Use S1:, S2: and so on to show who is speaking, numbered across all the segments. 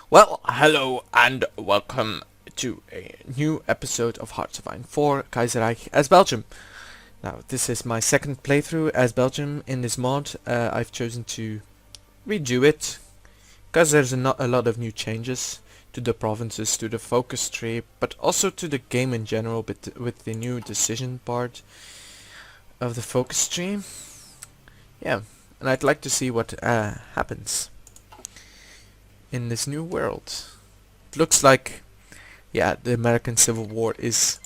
S1: Well, hello and welcome to a new episode of Hearts of Iron 4 Kaiserreich as Belgium. Now, this is my second playthrough as Belgium in this mod. I've chosen to redo it because there's not a lot of new changes to the provinces, to the focus tree, but also to the game in general with the new decision part of the focus tree. Yeah, and I'd like to see what happens in this new world. It looks like, yeah, the American Civil War is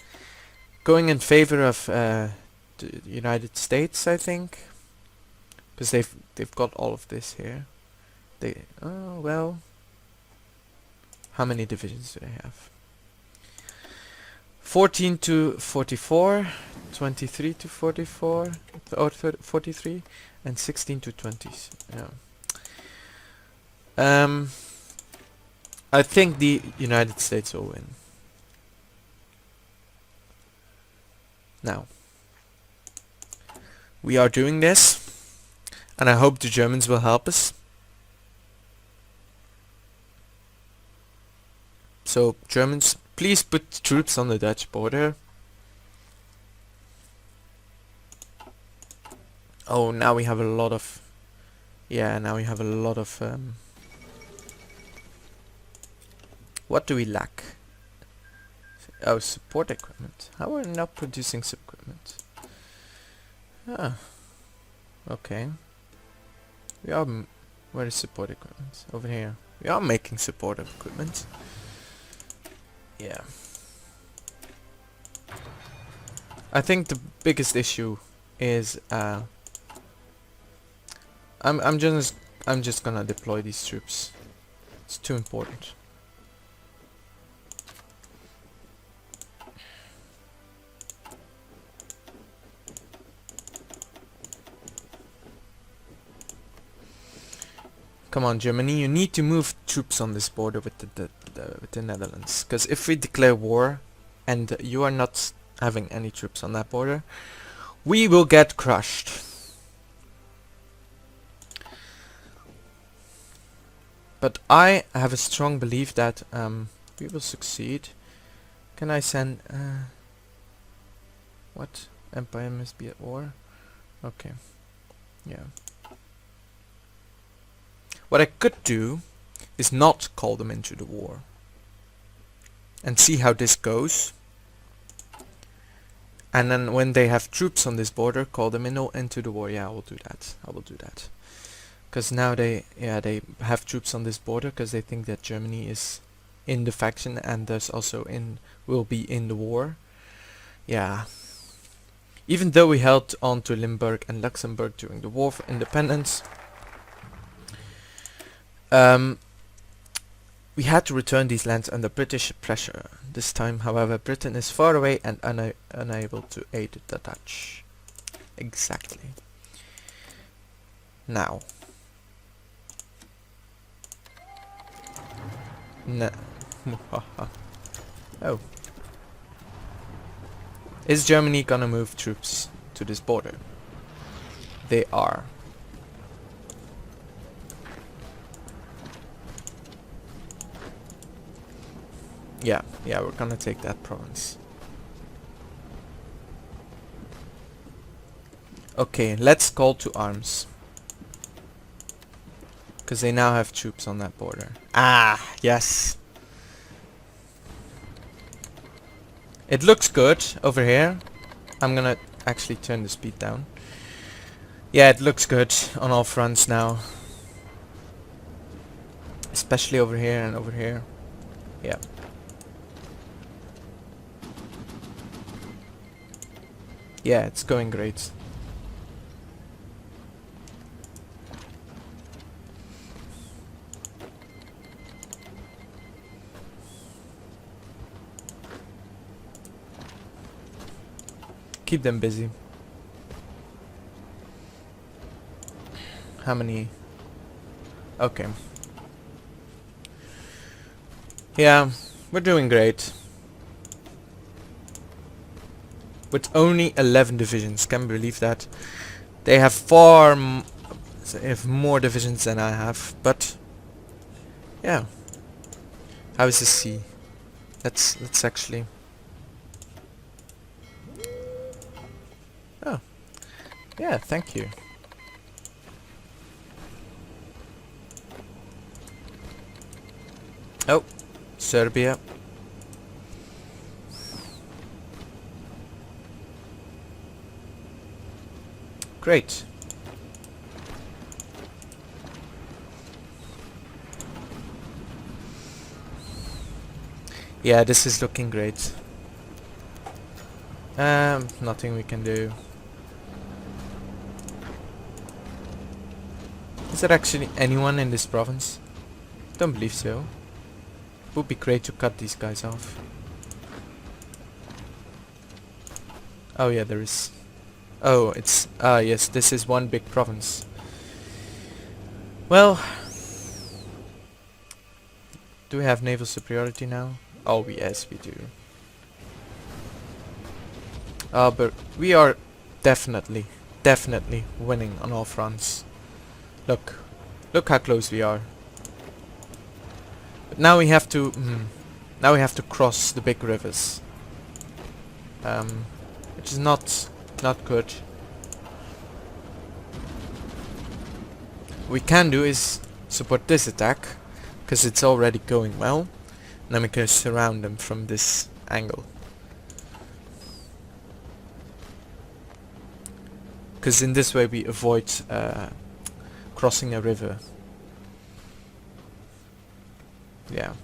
S1: going in favor of the United States, I think, because they've got all of this here. Well, how many divisions do they have? 14 to 44, 23 to 44, or 43, and 16 to 20s. Yeah. I think the United States will win. Now, we are doing this, and I hope the Germans will help us. So, Germans, please put troops on the Dutch border. Oh, now we have a lot of... Yeah, now we have a lot of... What do we lack? Oh, support equipment. How are we not producing support equipment? Ah, okay. We are... Where is support equipment? Over here. We are making support equipment. Yeah. I think the biggest issue is I'm just gonna deploy these troops. It's too important. Come on, Germany, you need to move troops on this border with the Netherlands. Because if we declare war and you are not having any troops on that border, we will get crushed. But I have a strong belief that we will succeed. Can I send... what? Empire must be at war? Okay. Yeah. What I could do is not call them into the war and see how this goes, and then when they have troops on this border, call them into the war. Yeah, I will do that. I will do that. Because now they have troops on this border because they think that Germany is in the faction and thus also will be in the war. Yeah. Even though we held on to Limburg and Luxembourg during the War for Independence, we had to return these lands under British pressure. This time, however, Britain is far away and unable to aid the Dutch. Exactly. Now. Oh. Is Germany gonna move troops to this border? They are. Yeah, we're gonna take that province. Okay, let's call to arms. Because they now have troops on that border. Ah, yes. It looks good over here. I'm gonna actually turn the speed down. Yeah, it looks good on all fronts now. Especially over here and over here. Yeah. Yeah, it's going great. Keep them busy. How many? Okay. Yeah, we're doing great. With only 11 divisions, can you believe that? They have they have more divisions than I have, but yeah, How is the sea? Let's actually... Oh. Yeah, thank you. Oh, Serbia. Great. Yeah, this is looking great. Nothing we can do. Is there actually anyone in this province? Don't believe so. Would be great to cut these guys off. Oh yeah, there is. Oh, it's... yes, this is one big province. Well... Do we have naval superiority now? Oh yes, we do. But we are definitely winning on all fronts. Look how close we are. But now we have to, now we have to cross the big rivers, which is not good. What we can do is support this attack, because it's already going well. And then we can surround them from this angle. Because in this way we avoid crossing a river. Yeah.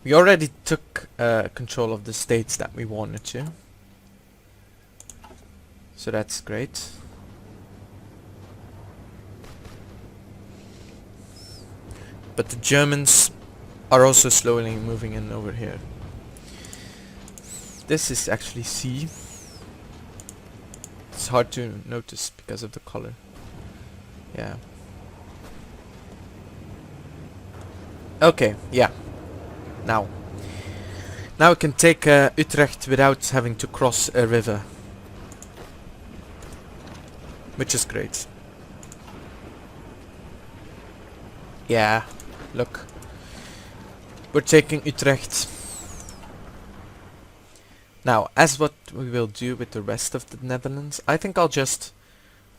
S1: We already took control of the states that we wanted to. So that's great. But the Germans are also slowly moving in over here. This is actually sea. It's hard to notice because of the color. Yeah. Okay, yeah. Now we can take Utrecht without having to cross a river. Which is great. Yeah, look. We're taking Utrecht. Now, as what we will do with the rest of the Netherlands, I think I'll just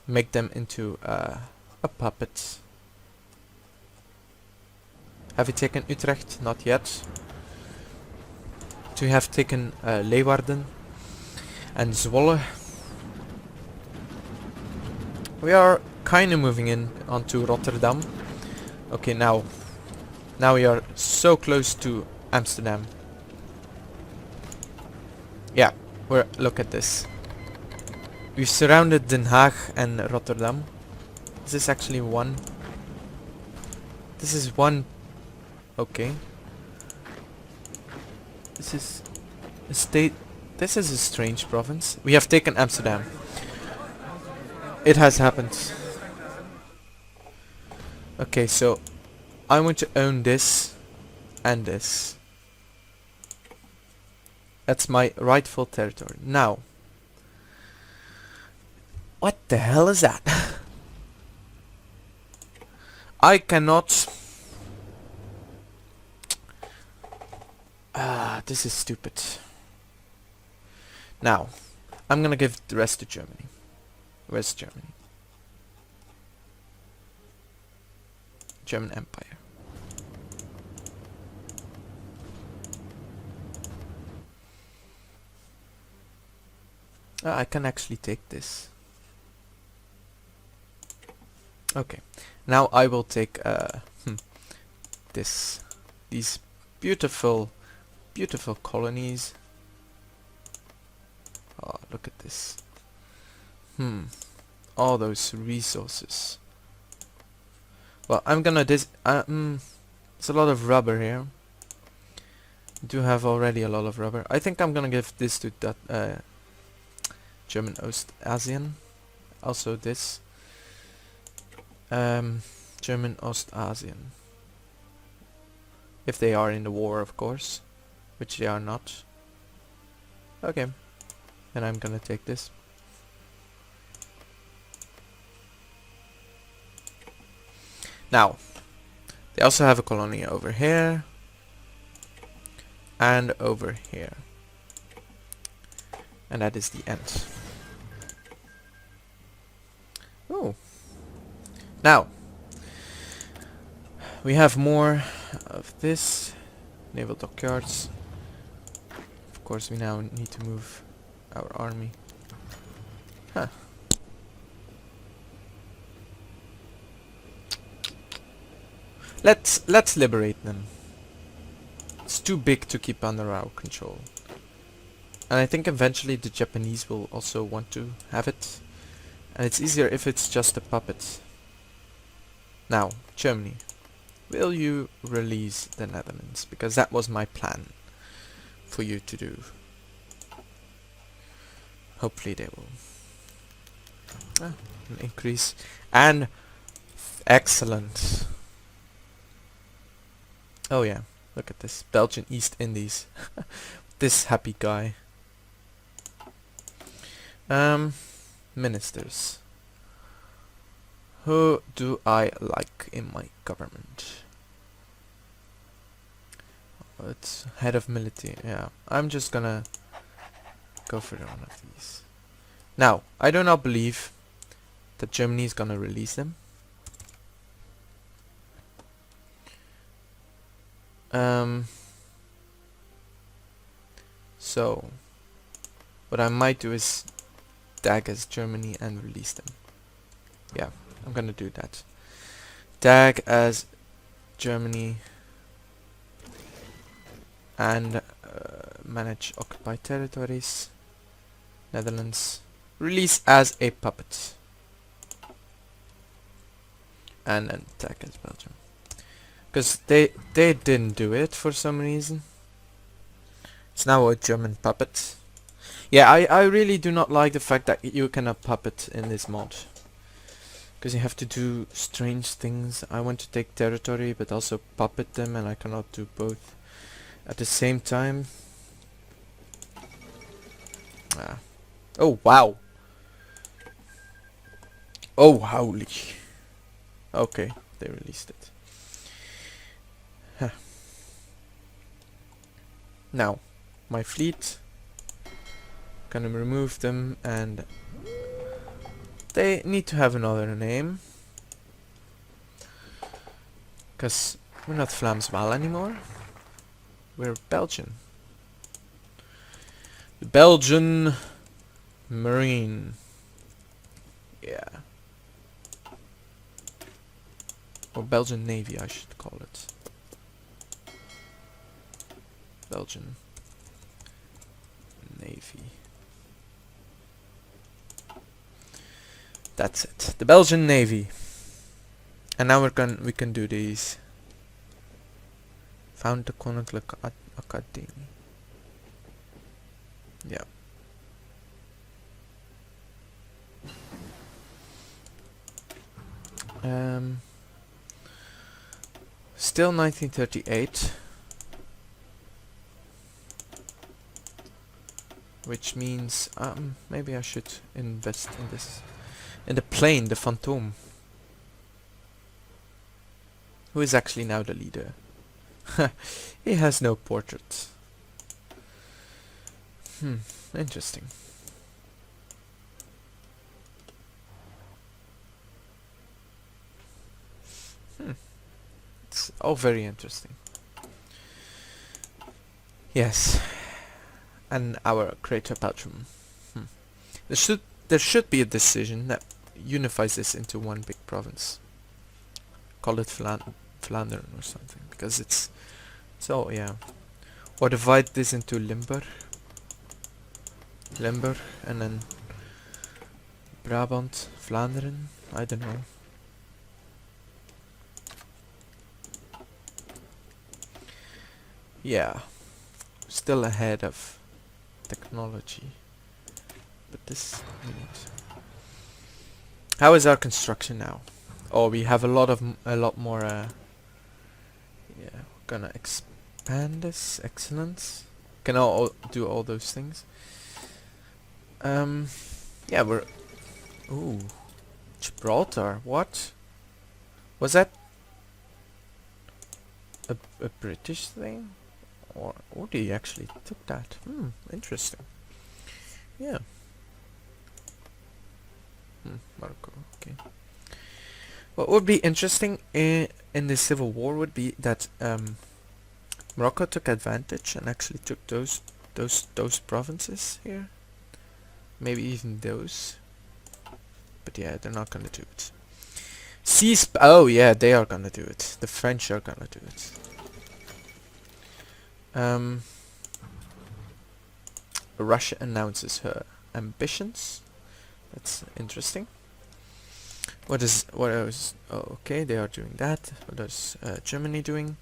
S1: make them into a puppet. Have we taken Utrecht? Not yet. We have taken Leeuwarden and Zwolle. We are kind of moving in onto Rotterdam. Okay, now we are so close to Amsterdam. Yeah, look at this. We've surrounded Den Haag and Rotterdam. This is actually one. This is one. Okay. This is a state. This is a strange province. We have taken Amsterdam. It has happened. Okay, so I want to own this and this. That's my rightful territory. Now, what the hell is that? I cannot... this is stupid. Now, I'm gonna give the rest to Germany. Where's Germany? German Empire. I can actually take this. Okay. Now I will take these beautiful colonies. Oh, look at this. All those resources. Well, I'm gonna there's a lot of rubber here. Do have already a lot of rubber. I think I'm gonna give this to that German Ostasian. Also this German Ostasian. If they are in the war, of course, which they are not. Okay, and I'm gonna take this. Now, they also have a colony over here and over here. And that is the end. Oh. Now, we have more of this. Naval dockyards. Of course, we now need to move our army. Huh. Let's liberate them. It's too big to keep under our control. And I think eventually the Japanese will also want to have it. And it's easier if it's just a puppet. Now, Germany. Will you release the Netherlands? Because that was my plan for you to do. Hopefully they will. An increase. And excellent. Oh yeah, look at this. Belgian East Indies. This happy guy. Ministers. Who do I like in my government? Oh, it's head of military. Yeah, I'm just gonna go for one of these. Now, I do not believe that Germany is gonna release them. So, what I might do is tag as Germany and release them. Yeah, I'm gonna do that. Tag as Germany and manage occupied territories. Netherlands. Release as a puppet. And then tag as Belgium. Because they didn't do it for some reason. It's now a German puppet. Yeah, I really do not like the fact that you cannot puppet in this mod. Because you have to do strange things. I want to take territory but also puppet them, and I cannot do both at the same time. Ah. Oh wow. Oh holy. Okay, they released it. Huh. Now, my fleet. Gonna remove them, and they need to have another name. Because we're not Vlaams Waal anymore. We're Belgian. The Belgian Marine. Yeah. Or Belgian Navy, I should call it. Belgian Navy. That's it. The Belgian Navy. And now we can do these. Found the Koninklijke Academie. Yeah. Still 1938. Which means maybe I should invest in this. In the plane, the Phantom. Who is actually now the leader? He has no portrait. Interesting. It's all very interesting. Yes. And our Greater Belgium. There should be a decision that unifies this into one big province. Call it Flandern or something, because it's so yeah. Or divide this into Limburg, and then Brabant, Vlaanderen. I don't know. Yeah, still ahead of technology. But this we need. How is our construction now? Oh, we have a lot more. Yeah, we're gonna expand this. Excellent. Can all do all those things. Yeah, we're. Ooh, Gibraltar. What? Was that a British thing? Or they actually took that. Interesting. Yeah. Morocco, okay. What would be interesting in the civil war would be that Morocco took advantage and actually took those provinces here. Maybe even those. But yeah, they're not gonna do it. Oh yeah, they are gonna do it. The French are gonna do it. Russia announces her ambitions. That's interesting. What else? Oh, okay, they are doing that. What is Germany doing?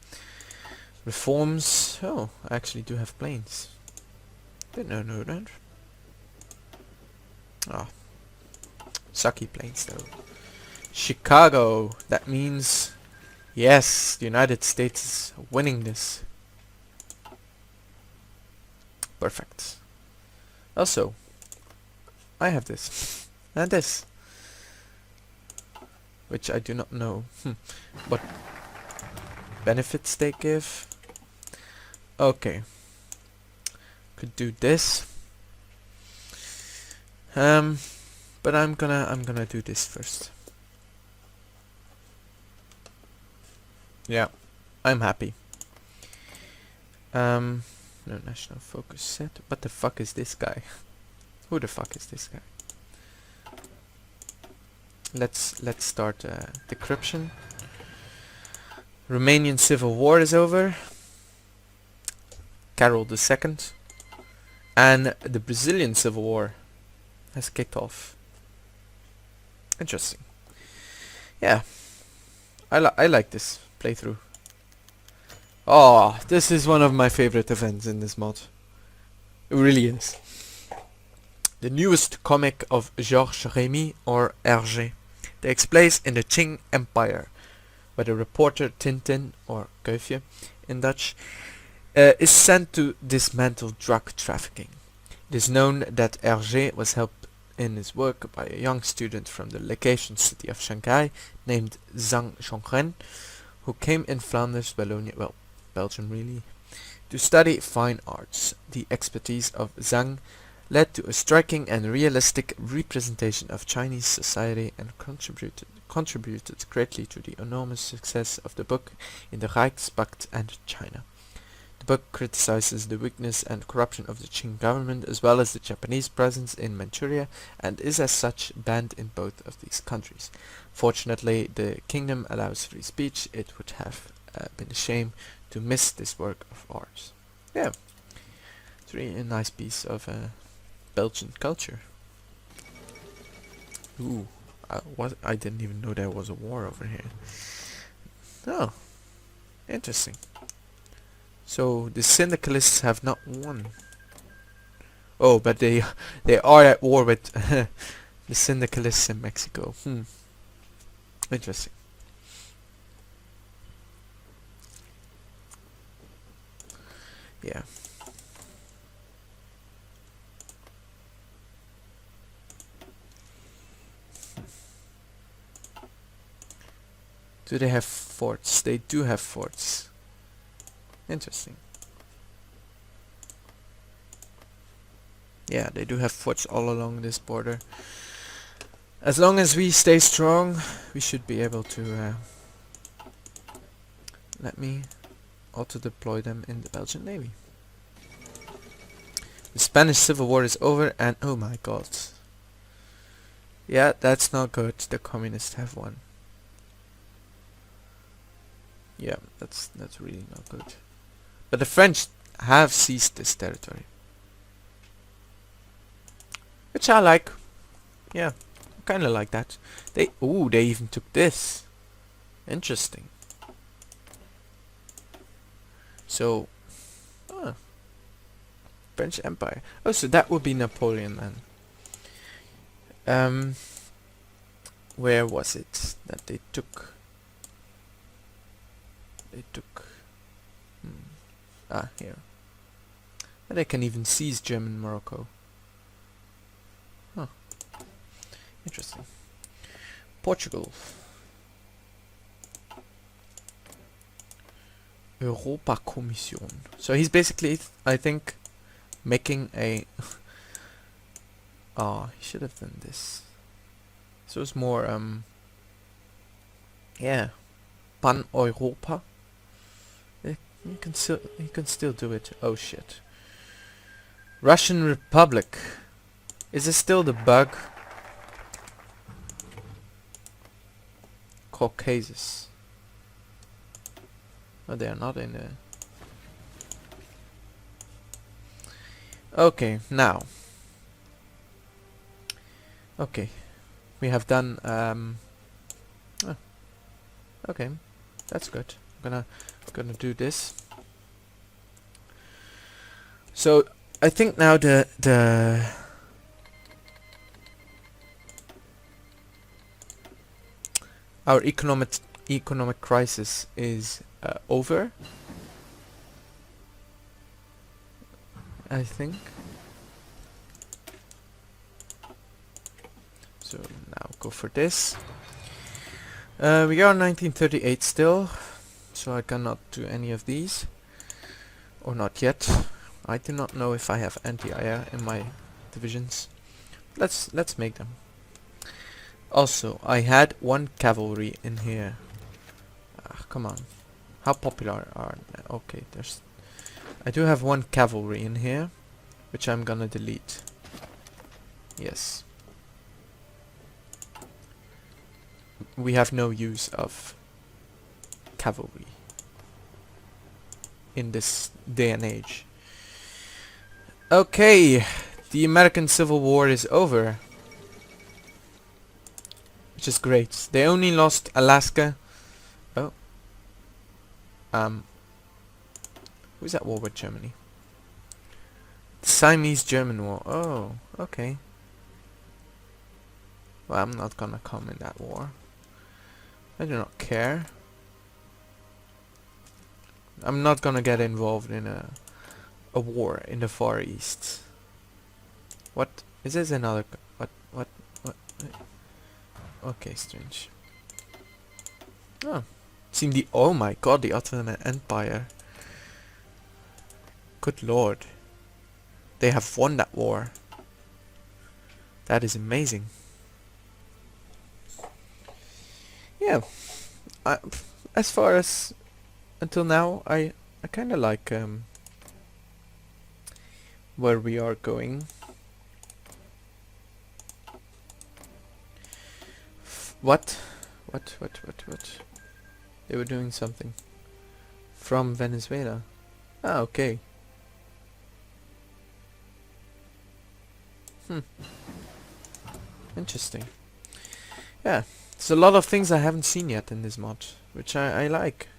S1: Reforms. Oh, I actually do have planes. Didn't know that. Ah, sucky planes though. Chicago. That means yes, the United States is winning this. Perfect. Also, I have this and this, which I do not know what benefits they give. Okay, could do this. But I'm gonna do this first. Yeah, I'm happy. No national focus set. What the fuck is this guy? Who the fuck is this guy? Let's start decryption. Romanian civil war is over. Carol II. And the Brazilian civil war has kicked off. Interesting. Yeah, I like this playthrough. Oh, this is one of my favorite events in this mod. It really is. The newest comic of Georges Remy, or Hergé, takes place in the Qing Empire, where the reporter Tintin, or Kuifje in Dutch, is sent to dismantle drug trafficking. It is known that Hergé was helped in his work by a young student from the legation city of Shanghai named Zhang Zhongren, who came in Flanders, Wallonia, well, Belgium really, to study fine arts. The expertise of Zhang led to a striking and realistic representation of Chinese society and contributed greatly to the enormous success of the book in the Reichspakt and China. The book criticizes the weakness and corruption of the Qing government as well as the Japanese presence in Manchuria and is as such banned in both of these countries. Fortunately, the kingdom allows free speech. It would have been a shame to miss this work of art. Yeah, it's really a nice piece of Belgian culture. Ooh, I didn't even know there was a war over here. Oh, interesting. So the syndicalists have not won. Oh, but they are at war with the syndicalists in Mexico. Interesting. Yeah. Do they have forts? They do have forts. Interesting. Yeah, they do have forts all along this border. As long as we stay strong, we should be able to let me auto deploy them in the Belgian Navy. The Spanish Civil War is over and oh my god. Yeah, that's not good. The communists have won. Yeah, that's really not good. But the French have seized this territory. Which I like. Yeah, I kinda like that. They even took this. Interesting. So, French Empire. Oh, so that would be Napoleon then. Where was it that they took? Here. And they can even seize German Morocco. Huh. Interesting. Portugal. Europa-Kommission. So he's basically, I think, making a... Oh, he should have done this. So it's more, yeah, Pan-Europa. You can still do it. Oh shit. Russian Republic. Is this still the bug? Caucasus. Oh, they are not in there. Okay, now. Okay, we have done. Oh, okay, that's good. I'm gonna do this. So I think now the our economic crisis is over. I think. So now go for this. We are 1938 still, so I cannot do any of these, or not yet. I do not know if I have anti-air in my divisions. Let's make them. Also, I had one cavalry in here. Come on, how popular are they? Okay, I do have one cavalry in here, which I'm gonna delete. Yes. We have no use of cavalry in this day and age. Okay, the American Civil War is over, which is great. They only lost Alaska. Oh. Who's at war with Germany? The Siamese-German War. Oh, okay. Well, I'm not gonna come in that war. I do not care. I'm not gonna get involved in a war in the Far East. What is this? Another what? Okay, strange. Oh, oh my god, the Ottoman Empire. Good lord, they have won that war. That is amazing. Yeah, as far as until now, I kind of like where we are going. What? They were doing something from Venezuela. Ah, okay. Interesting. Yeah. There's a lot of things I haven't seen yet in this mod, which I like.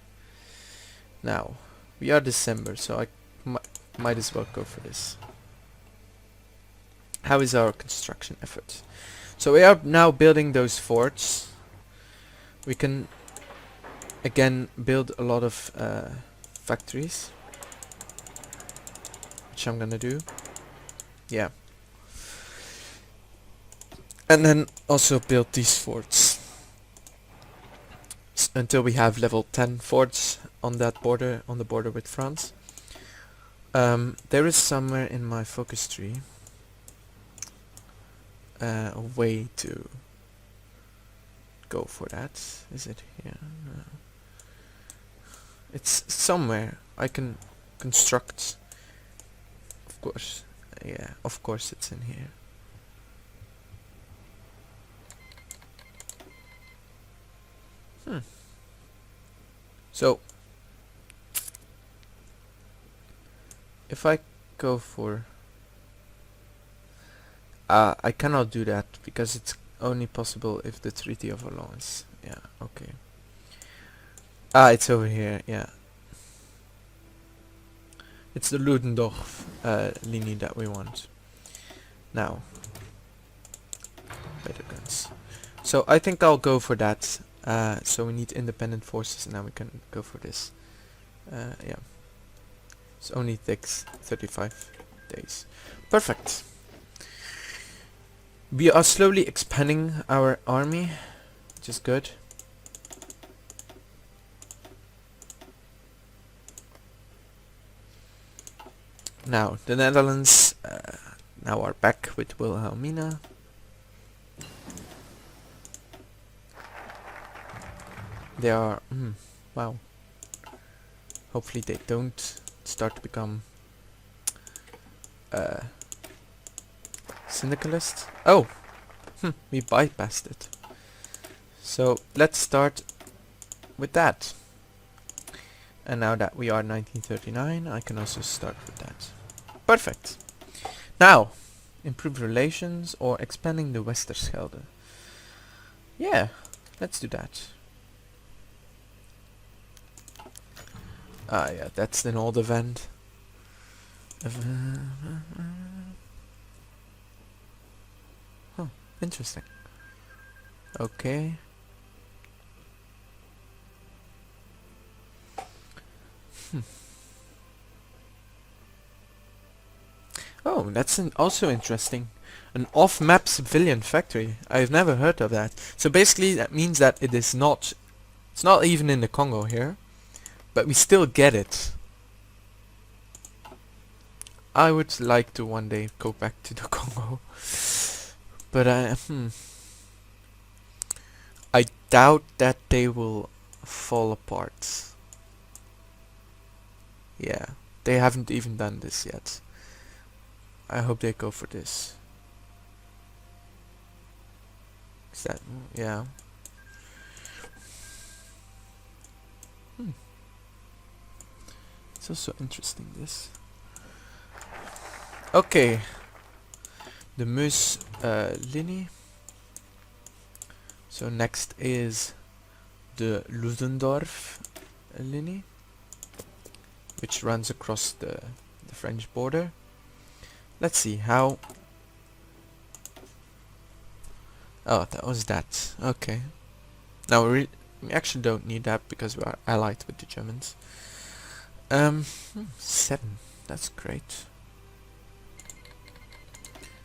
S1: Now, we are December, so I might as well go for this. How is our construction effort? So we are now building those forts. We can again build a lot of factories, which I'm gonna do. Yeah. And then also build these forts. Until we have level 10 forts on that border, on the border with France. There is somewhere in my focus tree a way to go for that. Is it here? No. It's somewhere I can construct. Of course, yeah, of course it's in here. So, if I go for... I cannot do that because it's only possible if the Treaty of Alliance. Yeah, okay. It's over here, yeah. It's the Ludendorff linie that we want. Now, better guns. So I think I'll go for that. So we need independent forces, and now we can go for this. Yeah. It only takes 35 days. Perfect. We are slowly expanding our army, which is good. Now, the Netherlands now are back with Wilhelmina. They are... wow. Hopefully they don't start to become syndicalist. Oh! We bypassed it. So, let's start with that. And now that we are 1939, I can also start with that. Perfect! Now, improve relations or expanding the Westerschelde. Yeah, let's do that. Ah yeah, that's an old event. Huh, interesting. Okay. Oh, that's also interesting. An off-map civilian factory. I've never heard of that. So basically that means that it is not... It's not even in the Congo here. But we still get it. I would like to one day go back to the Congo. But I doubt that they will fall apart. Yeah, they haven't even done this yet. I hope they go for this. Is that... yeah. It's also interesting, this. Okay. The Meuse linie. So next is the Ludendorff linie, which runs across the French border. Let's see how... Oh, that was that. Okay. Now we actually don't need that because we are allied with the Germans. 7. That's great.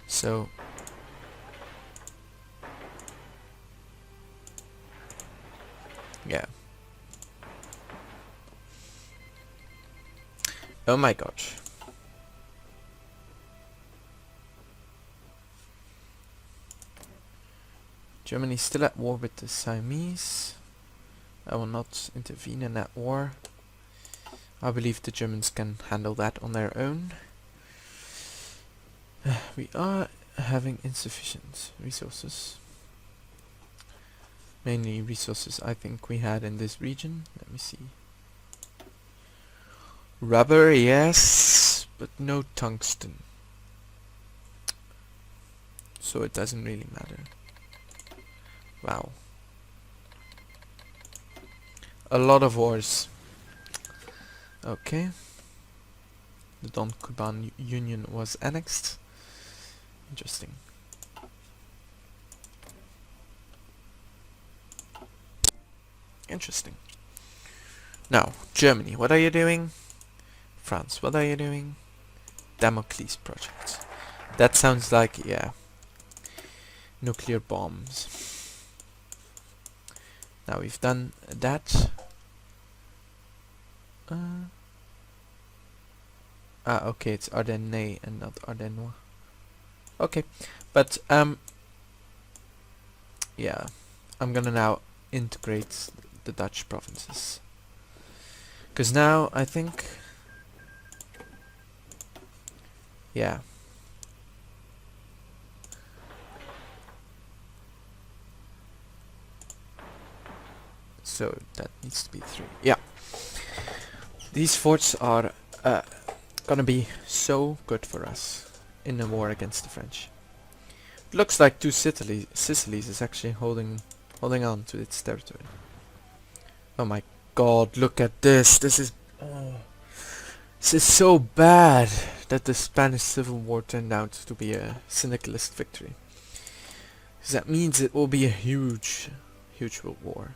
S1: So... yeah. Oh my gosh. Germany is still at war with the Siamese. I will not intervene in that war. I believe the Germans can handle that on their own. We are having insufficient resources. Mainly resources I think we had in this region. Let me see. Rubber, yes, but no tungsten. So it doesn't really matter. Wow. A lot of wars. Okay. The Don Cuban Union was annexed. Interesting. Interesting. Now, Germany, what are you doing? France, what are you doing? Damocles project. That sounds like, yeah, nuclear bombs. Now we've done that. Okay, it's Ardennes and not Ardenois. Okay, but yeah, I'm gonna now integrate the Dutch provinces. Because now I think, yeah. So that needs to be 3. Yeah. These forts are gonna be so good for us in the war against the French. It looks like Sicilies is actually holding on to its territory. Oh my god, look at this. This is so bad that the Spanish Civil War turned out to be a syndicalist victory. Because that means it will be a huge world war.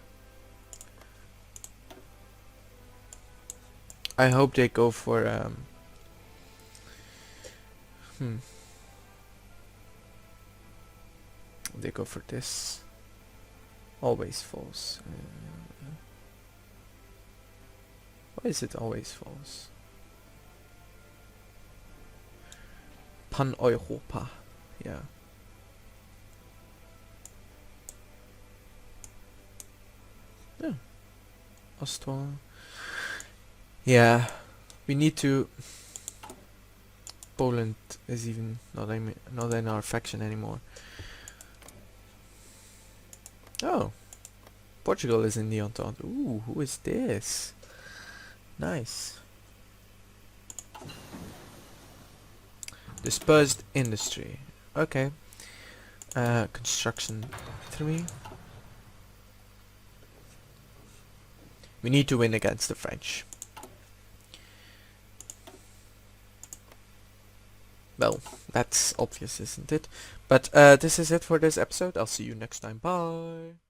S1: I hope they go for they go for this. Always false. Why is it always false? Pan-Europa. Yeah. Yeah. Ostwall. Yeah. We need to... Poland is even not in our faction anymore. Oh. Portugal is in the Entente. Ooh, who is this? Nice. Dispersed industry. Okay. Construction 3. We need to win against the French. Well, that's obvious, isn't it? But this is it for this episode. I'll see you next time. Bye.